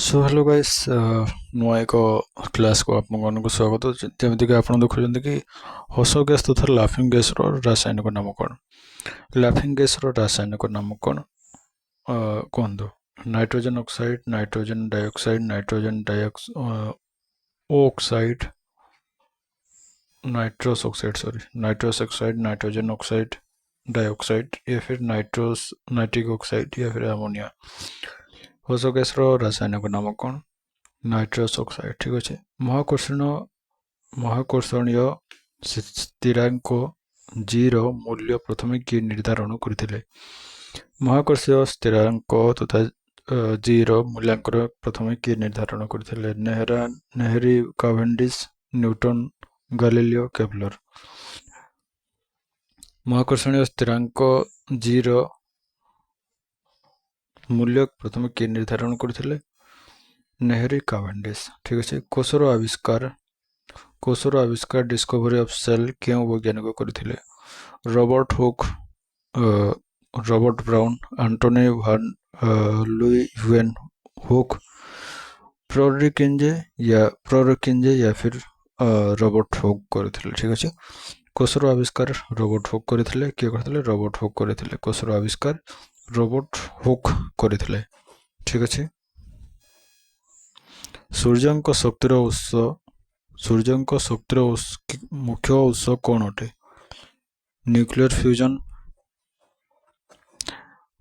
So hello guys नुआ एक class को आपको स्वागत। जमीक आप देखुं कि हस गैस तथा लाफिंग गैस रासायनिक नाम कौन। लाफिंग गैस रासायनिक नाम कौन कहतु। Nitrogen oxide, nitrogen dioxide, nitrogen oxide, nitrous oxide nitrous oxide, nitrogen oxide dioxide, या फिर नाइट्रिक ऑक्साइड, या फिर अमोनिया। हस गैस रासायनिक नाम कौन। Nitrous oxide. ठीक अच्छे। महाकर्षणीय स्थिरांक जी रो मूल्य प्रथमे किए निर्धारण करथिले। महाकर्षीय स्थिरांक तथा जी रो मूल्यांकन प्रथमे किए निर्धारण करथिले। नेहरी, कावेंडिश, न्यूटन, गैलीलियो, केपलर। महाकर्षणीय स्थिरांक जी रो मूल्य प्रथमे किए निर्धारण करथिले। नेहरी, कावेंडिश। ठीक अच्छे। कोषर आविष्कार डिस्कवरी ऑफ सेल क्यों वैज्ञानिक करथिले। Robert Hooke, Robert Brown, Antonie van Leeuwenhoek, Purkinje या फिर रॉबर्ट हुक करथिले। ठीक अच्छे। कोषर आविष्कार रॉबर्ट हुक करथिले। किए करथिले? रॉबर्ट हुक करथिले। कोषर आविष्कार रॉबर्ट हुक करथिले। ठीक अच्छे। सूर्यंक शक्तिर मुख्य उत्स कौन अटे। न्यूक्लियर फ्यूजन,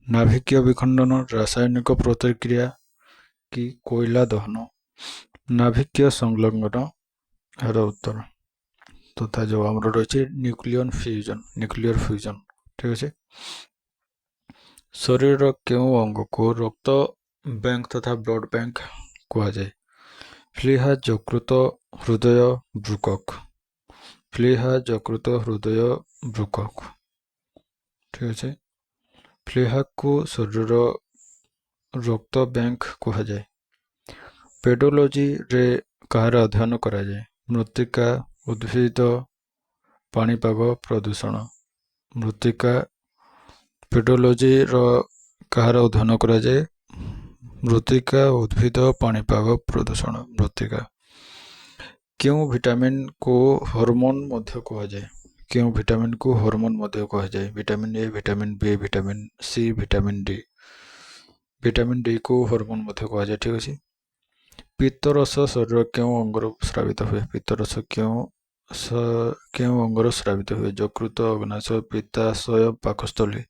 नाभिकीय विखंडन, रासायनिक प्रतिक्रिया कि कोयला दहन। नाभिकीय संलग्न यार उत्तर तथा जो आम रही न्यूक्लियर फ्यूजन। ठीक अच्छे। शरीर क्यों अंग को रक्त बैंक तथा ब्लड बैंक कहुए। फ्लीहा, यकृत, हृदय, वृकक। फ्लीहा, यकृत, हृदय, वृकक। ठीक अच्छे। फ्लीहा को शरीर रक्त बैंक कहुए। पेडोलॉजी रे कहार अध्ययन करा जाए। मृत्तिका, उद्भिद, पाणीपाग, प्रदूषण। मृत्तिका। पेडोलॉजी रो कहार अध्ययन करा जाए। मृत्तिका, उद्भिद, पाणीपाग, प्रदूषण। मृत्तिका। क्यों विटामिन को हार्मोन मध्य कहुए। क्यों विटामिन को हार्मोन मध्य कहुए। Vitamin A, vitamin B, vitamin C, vitamin D. Vitamin D को हार्मोन मध्य कहुए। ठीक अच्छे। पित्तरस शरीर क्यों अंगर स्रावित हुए। पित्तरस क्यों अंगर स्रावित हुए। यकृत, अग्नाशय, पित्ताशय, पाकस्थली।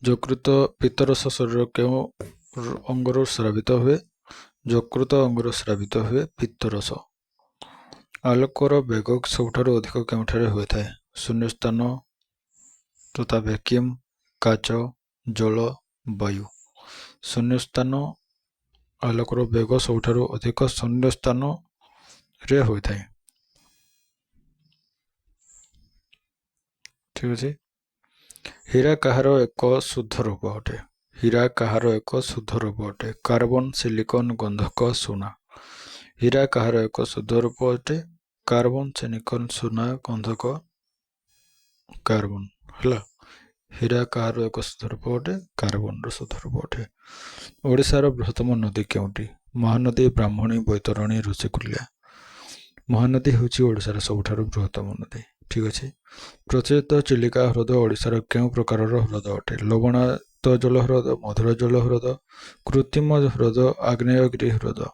पित्तरस शरीर क्यों अंगर स्रावित हुए। यकृत अंगर स्रावित हुए पित्तरस। आलोकर बेग सबुठारु अधिक केउठारे होता है। शून्य स्थान तथा वैक्यूम, काच, जल, वायु। शून्य स्थान आलोकर बेग सबुठारु अधिक शून्य स्थान रे होता है। ठीक अच्छे। हीरा कहार एक शुद्ध रूप अटे। हीरा कहार एक शुद्ध रूप अटे। कार्बन, सिलिकॉन, गंधक, सोना। हीरा कहार एक शुद्ध रूप अटे। कार्बन, सिलिकॉन, सोना, गंधक, कार्बन। हला। हीरा कहार एक शुद्ध रूप अटे। कार्बन रो शुद्ध रूप अटे। ओडिशार बृहत्तम नदी केउंटी। महानदी, ब्राह्मणी, बैतरणी, ऋषिकुल्या। महानदी होची ओडिशार सबुठारु बृहत्तम नदी। ठीक अच्छे। प्रचलित चिलिका ह्रद ओडिशार केउं प्रकारर ह्रद अटे। लवणाक्त जल ह्रद, मधुर जल ह्रद, कृत्रिम ह्रद, आग्नेयगिरी ह्रद।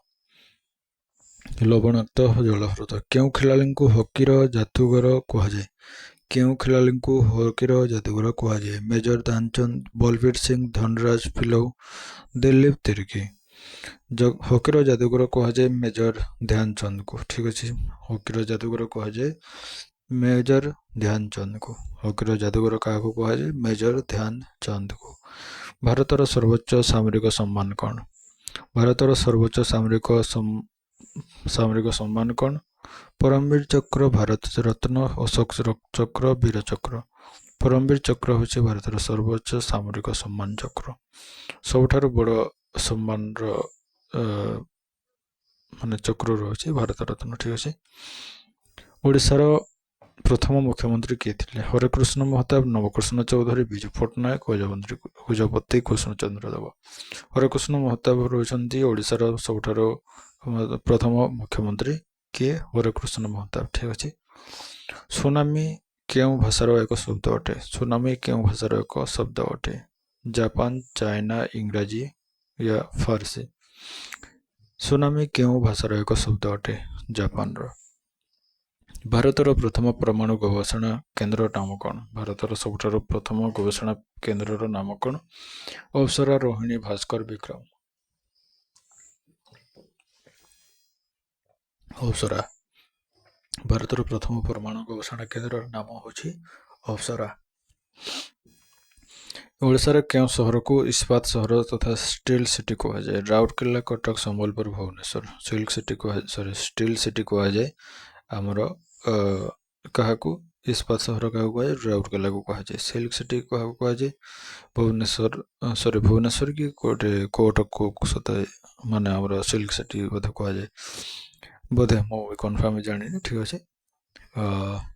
लवणाक्त जल ह्रद। केउं खेलाड़ी हकीर जादूगर कहुए। केउं खेलाड़ी हकीर जादूगर कहुए। मेजर ध्यानचंद, बलबीर सिंह, धनराज फिलौ, दिलीप तिर्की। हकीर जादूगर कहुए मेजर ध्यानचंद को। ठीक अच्छे। हकीर जादूगर कहुए मेजर ध्यानचंद को। हकीर जादूगर क्या कहुए। मेजर ध्यानचंद को। भारतर सर्वोच्च सामरिक सम्मान कौन। भारतर सर्वोच्च सामरिक सम्मान कौन। परमवीर चक्र, भारत रत्न, अशोक चक्र, वीर चक्र। परमवीर चक्र हूँ भारतर सर्वोच्च सामरिक सम्मान चक्र। सबुठारु बड़ सम्मान माने चक्र रही भारत रत्न। ठीक अच्छे। ओडिशार ପ୍ରଥମ ମୁଖ୍ୟମନ୍ତ୍ରୀ କିଏ ଥିଲେ? ହରେକୃଷ୍ଣ ମହତାବ, ନବକୃଷ୍ଣ ଚୌଧୁରୀ, ବିଜୁ ପଟ୍ଟନାୟକ, ଗଜପତି କୃଷ୍ଣଚନ୍ଦ୍ର ଦେବ। ହରେକୃଷ୍ଣ ମହତାବ ହେଉଛନ୍ତି ଓଡ଼ିଶାର ସବୁଠାରୁ ପ୍ରଥମ ମୁଖ୍ୟମନ୍ତ୍ରୀ। କିଏ? ହରେକୃଷ୍ଣ ମହତାବ। ଠିକ୍ ଅଛି। ସୁନାମି କେଉଁ ଭାଷାର ଏକ ଶବ୍ଦ ଅଟେ? ସୁନାମି କେଉଁ ଭାଷାର ଏକ ଶବ୍ଦ ଅଟେ? ଜାପାନ, ଚାଇନା, ଇଂରାଜୀ ୟା ଫାର୍ସି? ସୁନାମି କେଉଁ ଭାଷାର ଏକ ଶବ୍ଦ ଅଟେ? ଜାପାନର। ଭାରତର ପ୍ରଥମ ପରମାଣୁ ଗବେଷଣା କେନ୍ଦ୍ରର ନାମ କ'ଣ? ଭାରତର ସବୁଠାରୁ ପ୍ରଥମ ଗବେଷଣା କେନ୍ଦ୍ରର ନାମ କ'ଣ? ଅପ୍ସରା, ରୋହିଣୀ, ଭାସ୍କର, ବିକ୍ରମ। ଅପ୍ସରା। ଭାରତର ପ୍ରଥମ ପରମାଣୁ ଗବେଷଣା କେନ୍ଦ୍ରର ନାମ ହେଉଛି ଅପ୍ସରା। ଓଡ଼ିଶାର କେଉଁ ସହରକୁ ଇସ୍ପାତ ସହର ତଥା ଷ୍ଟିଲ୍ ସିଟି କୁହାଯାଏ? ରାଉରକେଲା, କଟକ, ସମ୍ବଲପୁର, ଭୁବନେଶ୍ୱର। ଷ୍ଟିଲ୍ ସିଟି କୁହାଯାଏ ଆମର କାହାକୁ? ଇସ୍ପାତ ସହର କାହାକୁ କୁହାଯାଏ? ରାଉରକେଲାକୁ କୁହାଯାଏ। ସିଲ୍କ ସିଟି କାହାକୁ କୁହାଯାଏ? ଭୁବନେଶ୍ୱର କି କଟକକୁ ସତେ ମାନେ ଆମର ସିଲ୍କ ସିଟି ବୋଧେ କୁହାଯାଏ, ବୋଧେ ମୁଁ କନଫର୍ମ ଜାଣିନି। ଠିକ୍ ଅଛି।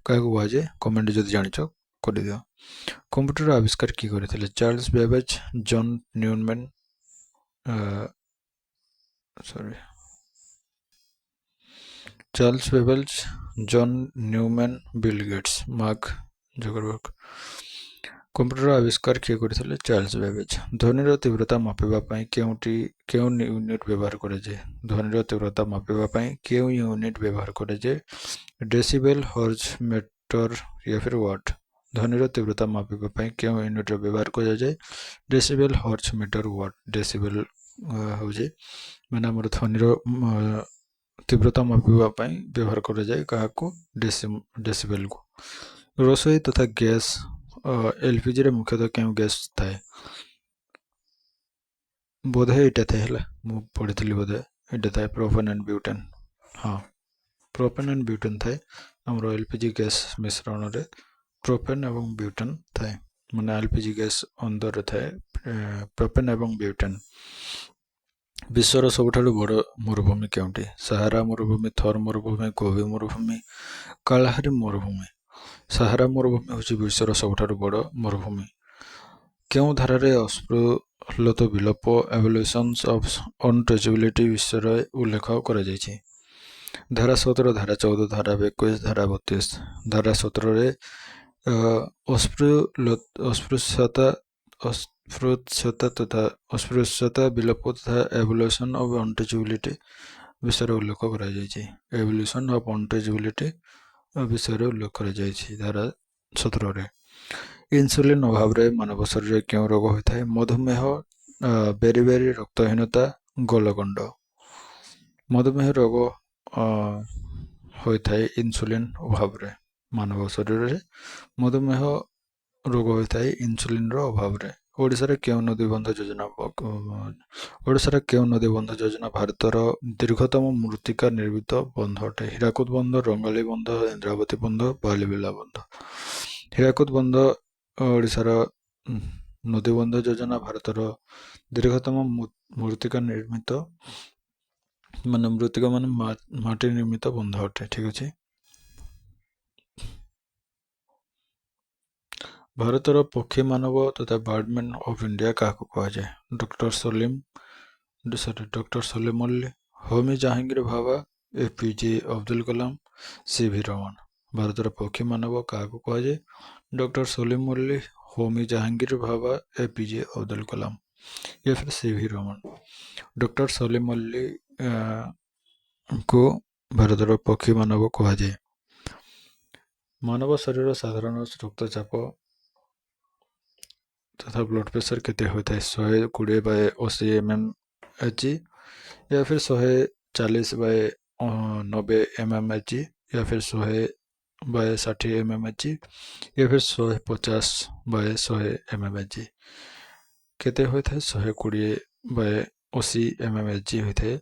କାହାକୁ କୁହାଯାଏ? କମେଣ୍ଟ ଯଦି ଜାଣିଛ କରିଦିଅ। କମ୍ପ୍ୟୁଟର ଆବିଷ୍କାର କିଏ କରିଥିଲେ? Charles Babbage, John Neumann, Charles Babbage, John Neumann, Bill Gates, Mark Zuckerberg. Computer ଆବିଷ୍କାର କିଏ କରିଥିଲେ? ଚାର୍ଲସ ବେବେଜ। ଧ୍ୱନିର ତୀବ୍ରତା ମାପିବା ପାଇଁ କେଉଁ ୟୁନିଟ୍ ବ୍ୟବହାର କରାଯାଏ? ଧ୍ୱନିର ତୀବ୍ରତା ମାପିବା ପାଇଁ କେଉଁ ୟୁନିଟ୍ ବ୍ୟବହାର କରାଯାଏ? ଡେସିବେଲ, ହର୍ଜ, ମିଟର ୟା ଫିର ୱାଟ୍? ଧ୍ୱନିର ତୀବ୍ରତା ମାପିବା ପାଇଁ କେଉଁ ୟୁନିଟ୍ର ବ୍ୟବହାର କରାଯାଏ? Decibel, hertz, metre, watt. Decibel ହେଉଛି ମାନେ ଆମର ଧ୍ୱନିର ତୀବ୍ରତା ମାପିବା ପାଇଁ ବ୍ୟବହାର କରାଯାଏ କାହାକୁ? ଡେସିବେଲକୁ। ରୋଷେଇ ତଥା ଗ୍ୟାସ୍ ଏଲପିଜିରେ ମୁଖ୍ୟତଃ କେଉଁ ଗ୍ୟାସ୍ ଥାଏ? ବୋଧେ ଏଇଟା ଥାଏ, ହେଲା ମୁଁ ପଢ଼ିଥିଲି, ବୋଧେ ଏଇଟା ଥାଏ ପ୍ରୋପେନ୍ ଆଣ୍ଡ ବ୍ୟୁଟେନ୍। ହଁ, ପ୍ରୋପେନ୍ ଆଣ୍ଡ ବ୍ୟୁଟେନ୍ ଥାଏ ଆମର ଏଲପିଜି ଗ୍ୟାସ୍ ମିଶ୍ରଣରେ। ପ୍ରୋପେନ୍ ଏବଂ ବ୍ୟୁଟେନ୍ ଥାଏ, ମାନେ ଏଲପିଜି ଗ୍ୟାସ୍ ଅନ୍ଦରରେ ଥାଏ ପ୍ରୋପେନ୍ ଏବଂ ବ୍ୟୁଟେନ୍। ବିଶ୍ୱର ସବୁଠାରୁ ବଡ଼ ମରୁଭୂମି କେଉଁଠି? ସାହାରା ମରୁଭୂମି, ଥର୍ ମରୁଭୂମି, ଗୋବି ମରୁଭୂମି, କାଳାହାରି ମରୁଭୂମି। ସାହାରା ମରୁଭୂମି ହେଉଛି ବିଶ୍ୱର ସବୁଠାରୁ ବଡ଼ ମରୁଭୂମି। କେଉଁ ଧାରାରେ ଅସ୍ପୃଶ୍ୟତା ବିଲୋପ ଏଭଲ୍ୟୁସନ୍ସ ଅଫ୍ ଅନଟଚେବିଲିଟି ବିଷୟରେ ଉଲ୍ଲେଖ କରାଯାଇଛି? ଧାରା 17, ଧାରା 14, ଧାରା 21, ଧାରା 32। ଧାରା 17ରେ ଅସ୍ପୃଶ୍ୟତା ବିଲୋପ ତଥା ଏଭଲ୍ୟୁସନ୍ ଅଫ୍ ଅନଟଚେବିଲିଟି ବିଷୟରେ ଉଲ୍ଲେଖ କରାଯାଇଛି। ଏଭଲ୍ୟୁସନ୍ ଅଫ୍ ଅନଟଚେବିଲିଟି ବିଷୟରେ ଉଲ୍ଲେଖ କରାଯାଇଛି ଧାରା 17ରେ। ଇନ୍ସୁଲିନ୍ ଅଭାବରେ ମାନବ ଶରୀରରେ କେଉଁ ରୋଗ ହୋଇଥାଏ? ମଧୁମେହ, ବେରିବେରି, ରକ୍ତହୀନତା, ଗଲଗଣ୍ଡ। ମଧୁମେହ ରୋଗ ହୋଇଥାଏ ଇନ୍ସୁଲିନ୍ ଅଭାବରେ। ମାନବ ଶରୀରରେ ମଧୁମେହ ରୋଗ ହୋଇଥାଏ ଇନ୍ସୁଲିନ୍ର ଅଭାବରେ। ଓଡ଼ିଶାରେ କେଉଁ ନଦୀବନ୍ଧ ଯୋଜନା ଭାରତର ଦୀର୍ଘତମ ମୃତ୍ତିକା ନିର୍ମିତ ବନ୍ଧ ଅଟେ? ହୀରାକୁଦ ବନ୍ଧ, ରଙ୍ଗାଳି ବନ୍ଧ, ଇନ୍ଦ୍ରାବତୀ ବନ୍ଧ, ବାଲିବିଲା ବନ୍ଧ। ହୀରାକୁଦ ବନ୍ଧ ଓଡ଼ିଶାର ନଦୀବନ୍ଧ ଯୋଜନା ଭାରତର ଦୀର୍ଘତମ ମୃତ୍ତିକା ନିର୍ମିତ ମାଟି ନିର୍ମିତ ବନ୍ଧ ଅଟେ। ଠିକ୍ ଅଛି। ଭାରତର ପକ୍ଷୀ ମାନବ ତଥା ବାର୍ଡମ୍ୟାନ୍ ଅଫ୍ ଇଣ୍ଡିଆ କାହାକୁ କୁହାଯାଏ? ଡକ୍ଟର ସଲିମ ଅଲି, ହୋମି ଜାହାଙ୍ଗୀର ଭାବା, ଏପିଜେ ଅବଦୁଲ କଲାମ, ସିଭି ରମଣ। ଭାରତର ପକ୍ଷୀ ମାନବ କାହାକୁ କୁହାଯାଏ? ଡକ୍ଟର ସଲିମ ଅଲି, ହୋମି ଜାହାଙ୍ଗୀର ଭାବା, ଏପିଜେ ଅବଦୁଲ କଲାମ या फिर ସିଭି ରମଣ। ଡକ୍ଟର ସଲିମ ଅଲି କୁ ଭାରତର ପକ୍ଷୀ ମାନବ କୁହାଯାଏ। ମାନବ ଶରୀର ସାଧାରଣ ରକ୍ତଚାପ तथा ब्लड प्रेशर केते होता है? 120/80 mmHg या फिर 140/90 mmHg या फिर 100/60 mmHg या फिर 150/100 mmHg। केते होता है? 120/80 mmHg होता है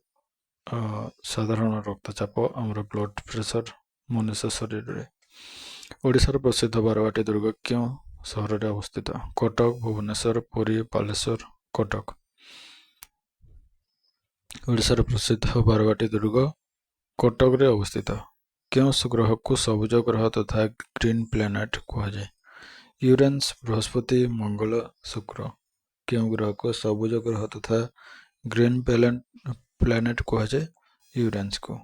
साधारण रक्तचाप आमर ब्लड प्रेशर मनुष्य शरीर रे। ओडिशार प्रसिद्ध बारवाटी दुर्ग क्यों सहर रे अवस्थित? कटक, भुवनेश्वर, पुरी, बालेश्वर, कटक। ओडिशार प्रसिद्ध बारवाटी दुर्ग कटक रे अवस्थित। କେଉଁ ଗ୍ରହକୁ ସବୁଜ ଗ୍ରହ ତଥା ଗ୍ରୀନ୍ ପ୍ଲାନେଟ୍ କୁହାଯାଏ? ୟୁରାନସ୍, ବୃହସ୍ପତି, ମଙ୍ଗଳ, ଶୁକ୍ର। କେଉଁ ଗ୍ରହକୁ ସବୁଜ ଗ୍ରହ ତଥା ଗ୍ରୀନ୍ ପ୍ଲାନେଟ୍ କୁହାଯାଏ? ୟୁରାନସ୍କୁ।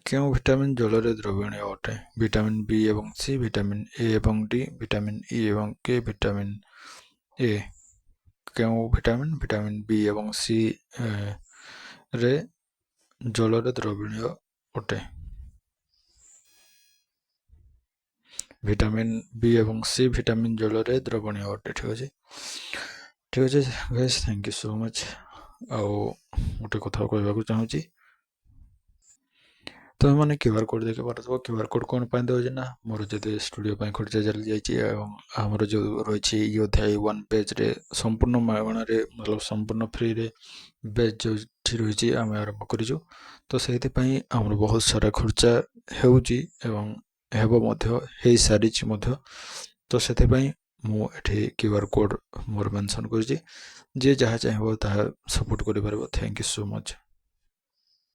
କେଉଁ ଭିଟାମିନ୍ ଜଳରେ ଦ୍ରବଣୀୟ ଅଟେ? ଭିଟାମିନ୍ ବି ଏବଂ ସି, ଭିଟାମିନ୍ ଏ ଏବଂ ଡି, ଭିଟାମିନ୍ ଇ ଏବଂ କେ, ଭିଟାମିନ୍ ଏ। କେଉଁ ଭିଟାମିନ୍ ବି ଏବଂ ସି ରେ ଜଳରେ ଦ୍ରବଣୀୟ ଅଟେ? ଭିଟାମିନ୍ ବି ଏବଂ ସି ଭିଟାମିନ୍ ଜଳରେ ଦ୍ରବଣୀୟ ଅଟେ। ଠିକ୍ ଅଛି guys, thank you so much. ଆଉ ଗୋଟେ କଥା କହିବାକୁ ଚାହୁଁଛି, ତୁମେମାନେ QR କୋଡ଼୍ ଦେଖିପାରୁଥିବ। QR କୋଡ଼୍ କ'ଣ ପାଇଁ ଦେଉଛି ନା, ମୋର ଯଦି ଷ୍ଟୁଡ଼ିଓ ପାଇଁ ଖର୍ଚ୍ଚ ଚାଲିଯାଇଛି ଏବଂ ଆମର ଯେଉଁ ରହିଛି ଅଧ୍ୟାୟ 1 ପେଜ୍ରେ ସମ୍ପୂର୍ଣ୍ଣ ମାଗଣାରେ ସମ୍ପୂର୍ଣ୍ଣ ଫ୍ରିରେ ବେଚ୍ ଯେଉଁଠି ରହିଛି ଆମେ ଆରମ୍ଭ କରିଛୁ। ତ ସେଇଥିପାଇଁ ଆମର ବହୁତ ସାରା ଖର୍ଚ୍ଚ ହେଉଛି ଏବଂ ହେବ ମଧ୍ୟ, ହେଇସାରିଛି ମଧ୍ୟ। ତ ସେଥିପାଇଁ ମୁଁ ଏଠି QR କୋଡ଼୍ ମୋର ମେନସନ୍ କରିଛି। ଯିଏ ଯାହା ଚାହିଁବ ତାହା ସପୋର୍ଟ କରିପାରିବ। Thank you so much.